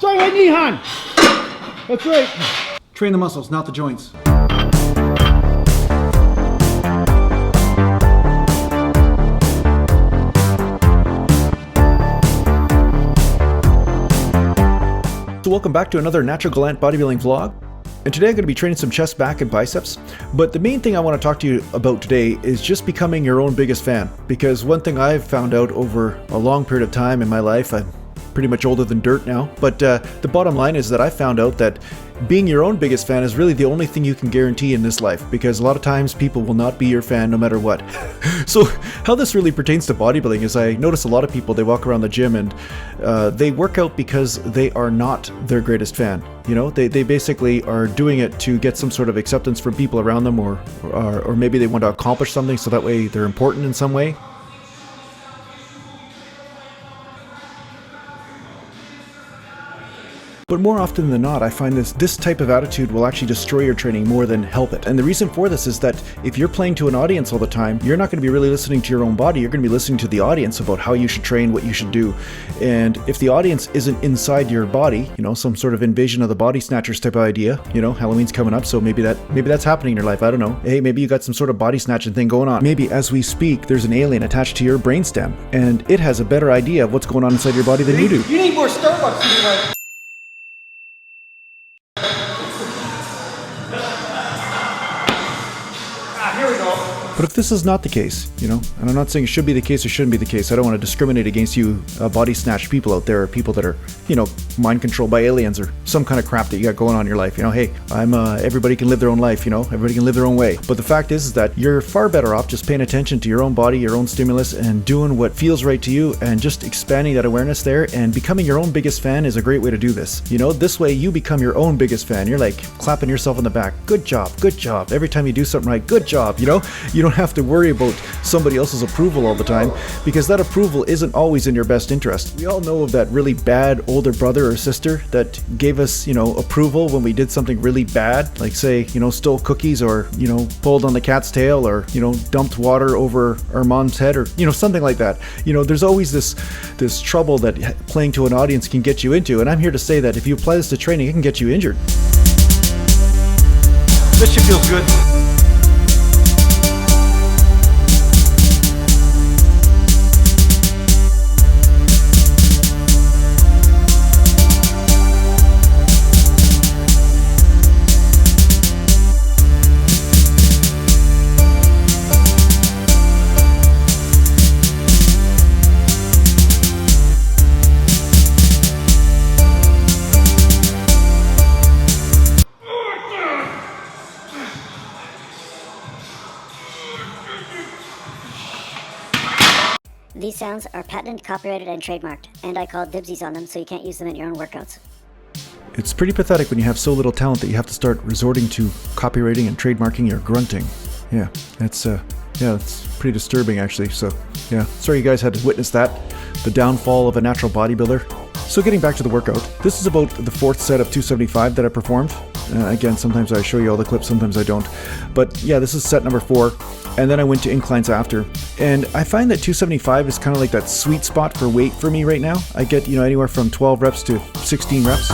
Start with knee hand. That's right. Train the muscles, not the joints. So welcome back to another Natural Gallant bodybuilding vlog. And today I'm going to be training some chest, back, and biceps. But the main thing I want to talk to you about today is just becoming your own biggest fan. Because one thing I've found out over a long period of time in my life, I'm pretty much older than dirt now, but the bottom line is that I found out that being your own biggest fan is really the only thing you can guarantee in this life, because a lot of times people will not be your fan no matter what. So how this really pertains to bodybuilding is I notice a lot of people, they walk around the gym and they work out because they are not their greatest fan. You know, they basically are doing it to get some sort of acceptance from people around them, or maybe they want to accomplish something so that way they're important in some way. But more often than not, I find this type of attitude will actually destroy your training more than help it. And the reason for this is that if you're playing to an audience all the time, you're not going to be really listening to your own body. You're going to be listening to the audience about how you should train, what you should do. And if the audience isn't inside your body, you know, some sort of invasion of the body snatchers type of idea, you know, Halloween's coming up, so maybe that's happening in your life. I don't know. Hey, maybe you got some sort of body snatching thing going on. Maybe as we speak, there's an alien attached to your brainstem, and it has a better idea of what's going on inside your body than you do. You need more Starbucks. Here we go. But if this is not the case, you know, and I'm not saying it should be the case or shouldn't be the case, I don't want to discriminate against you body snatched people out there, or people that are, you know, mind controlled by aliens or some kind of crap that you got going on in your life. You know, hey, everybody can live their own life, you know, everybody can live their own way. But the fact is that you're far better off just paying attention to your own body, your own stimulus, and doing what feels right to you, and just expanding that awareness there, and becoming your own biggest fan is a great way to do this. You know, this way you become your own biggest fan. You're like clapping yourself on the back. Good job, good job. Every time you do something right, good job, you know? You don't have to worry about somebody else's approval all the time, because that approval isn't always in your best interest. We all know of that really bad older brother or sister that gave us, you know, approval when we did something really bad, like say, you know, stole cookies, or, you know, pulled on the cat's tail, or, you know, dumped water over our mom's head, or, you know, something like that. You know, there's always this trouble that playing to an audience can get you into, and I'm here to say that if you apply this to training, it can get you injured. This shit feels good. These sounds are patented, copyrighted, and trademarked, and I call dibsies on them so you can't use them in your own workouts. It's pretty pathetic when you have so little talent that you have to start resorting to copywriting and trademarking your grunting. Yeah, it's pretty disturbing actually. So yeah, sorry you guys had to witness that, the downfall of a natural bodybuilder. So getting back to the workout, this is about the fourth set of 275 that I performed. Again, sometimes I show you all the clips, sometimes I don't. But yeah, this is set number 4. And then I went to inclines after. And I find that 275 is kind of like that sweet spot for weight for me right now. I get, you know, anywhere from 12 reps to 16 reps.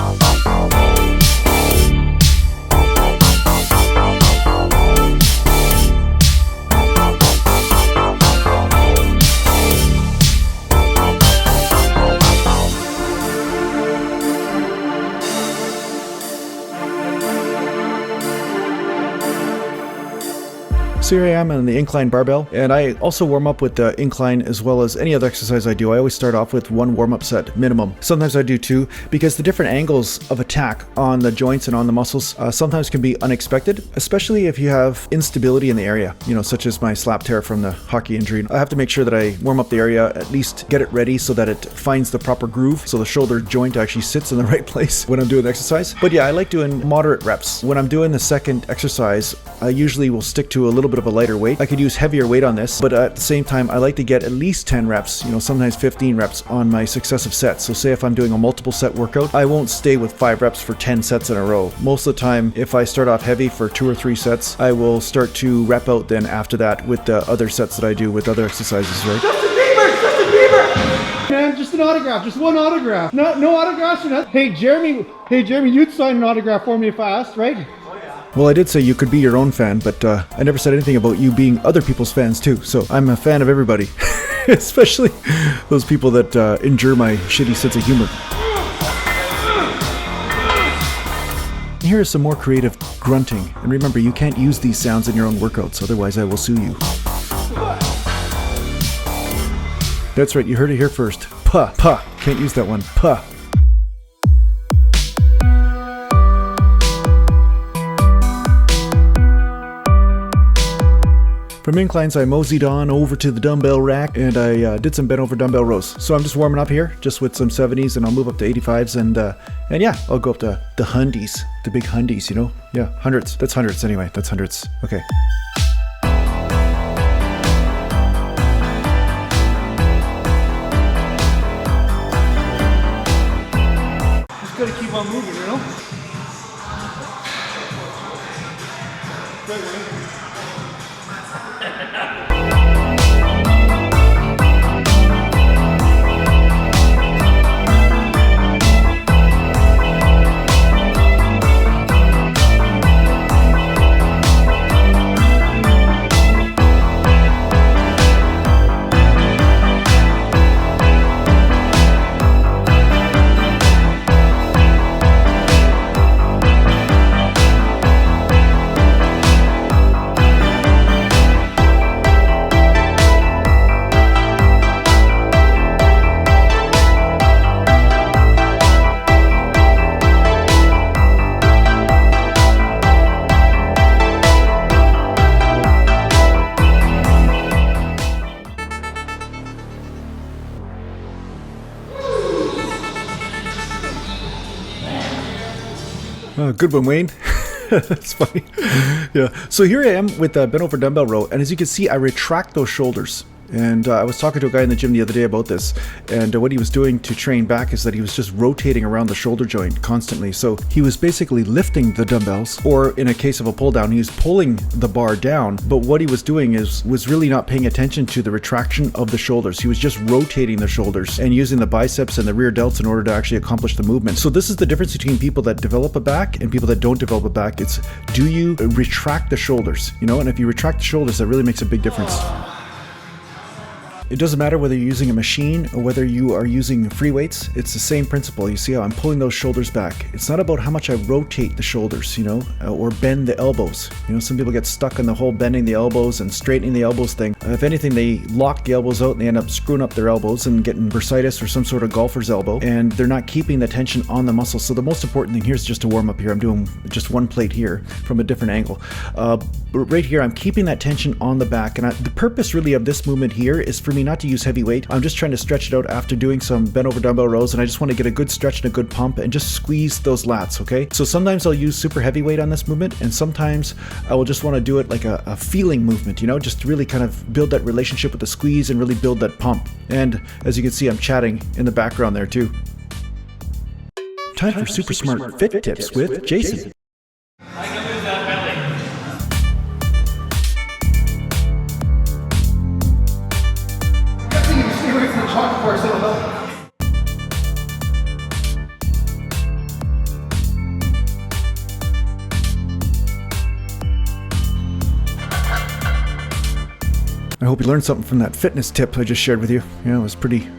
So here I am on the incline barbell, and I also warm up with the incline as well as any other exercise I do. I always start off with 1 warm-up set minimum. Sometimes I do 2, because the different angles of attack on the joints and on the muscles sometimes can be unexpected, especially if you have instability in the area, you know, such as my slap tear from the hockey injury. I have to make sure that I warm up the area, at least get it ready so that it finds the proper groove, so the shoulder joint actually sits in the right place when I'm doing the exercise. But yeah, I like doing moderate reps. When I'm doing the second exercise, I usually will stick to a little bit of a lighter weight. I could use heavier weight on this, but at the same time, I like to get at least 10 reps, you know, sometimes 15 reps on my successive sets. So say if I'm doing a multiple set workout, I won't stay with 5 reps for 10 sets in a row. Most of the time, if I start off heavy for 2 or 3 sets, I will start to rep out then after that with the other sets that I do with other exercises, right? Justin Bieber! Man, Justin an autograph, just one autograph. No autographs or nothing. Hey Jeremy, you'd sign an autograph for me if I asked, right? Well, I did say you could be your own fan, but I never said anything about you being other people's fans too. So I'm a fan of everybody, especially those people that endure my shitty sense of humor. Here is some more creative grunting. And remember, you can't use these sounds in your own workouts, otherwise I will sue you. That's right, you heard it here first. Puh, puh. Can't use that one. Puh. From inclines, I moseyed on over to the dumbbell rack and I did some bent over dumbbell rows. So I'm just warming up here, just with some 70s, and I'll move up to 85s, and yeah, I'll go up to the hundies, the big hundies, you know? Yeah, hundreds. That's hundreds anyway. That's hundreds. Okay. Just gotta keep on moving, you know? Great, Wayne. Good one, Wayne. That's funny. Yeah. So here I am with the bent over dumbbell row, and as you can see, I retract those shoulders. And I was talking to a guy in the gym the other day about this, and what he was doing to train back is that he was just rotating around the shoulder joint constantly. So he was basically lifting the dumbbells, or in a case of a pull down, he was pulling the bar down, but what he was doing was really not paying attention to the retraction of the shoulders. He was just rotating the shoulders and using the biceps and the rear delts in order to actually accomplish the movement. So this is the difference between people that develop a back and people that don't develop a back. It's, do you retract the shoulders, you know? And if you retract the shoulders, that really makes a big difference. It doesn't matter whether you're using a machine or whether you are using free weights. It's the same principle. You see how I'm pulling those shoulders back. It's not about how much I rotate the shoulders, you know, or bend the elbows. You know, some people get stuck in the whole bending the elbows and straightening the elbows thing. If anything, they lock the elbows out and they end up screwing up their elbows and getting bursitis or some sort of golfer's elbow, and they're not keeping the tension on the muscle. So the most important thing here is just to warm up here. I'm doing just one plate here from a different angle. But right here, I'm keeping that tension on the back. And the purpose really of this movement here is for me not to use heavy weight. I'm just trying to stretch it out after doing some bent over dumbbell rows, and I just want to get a good stretch and a good pump and just squeeze those lats, okay? So sometimes I'll use super heavy weight on this movement, and sometimes I will just want to do it like a feeling movement, you know, just to really kind of build that relationship with the squeeze and really build that pump. And as you can see, I'm chatting in the background there too. Time for super smart fit tips with Jason. I hope you learned something from that fitness tip I just shared with you. You know, it was pretty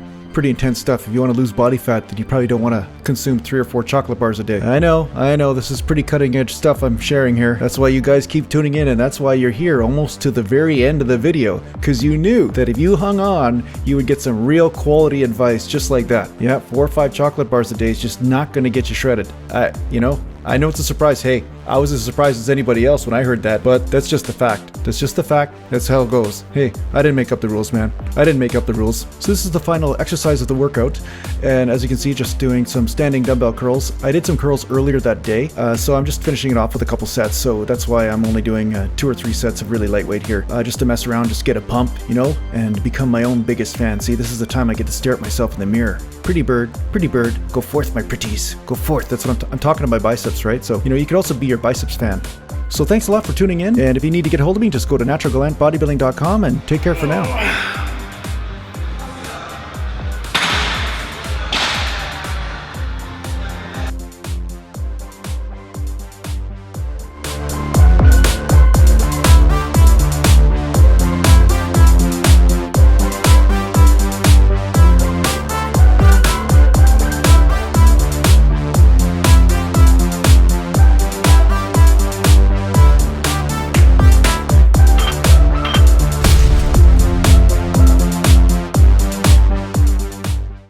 intense stuff. If you want to lose body fat, then you probably don't want to consume 3 or 4 chocolate bars a day. I know, this is pretty cutting edge stuff I'm sharing here. That's why you guys keep tuning in, and that's why you're here almost to the very end of the video, because you knew that if you hung on, you would get some real quality advice just like that. Yeah, 4 or 5 chocolate bars a day is just not going to get you shredded. You know, I know it's a surprise. Hey, I was as surprised as anybody else when I heard that, but that's just the fact. That's just the fact. That's how it goes. Hey, I didn't make up the rules, man. I didn't make up the rules. So this is the final exercise of the workout, and as you can see, just doing some standing dumbbell curls. I did some curls earlier that day, so I'm just finishing it off with a couple sets, so that's why I'm only doing 2 or 3 sets of really lightweight here, just to mess around, just get a pump, you know, and become my own biggest fan. See, this is the time I get to stare at myself in the mirror. Pretty bird, go forth, my pretties, go forth. That's what I'm talking to my biceps, right? So, you know, you could also be your biceps fan. So thanks a lot for tuning in, and if you need to get a hold of me, just go to naturalgallantbodybuilding.com and take care for now.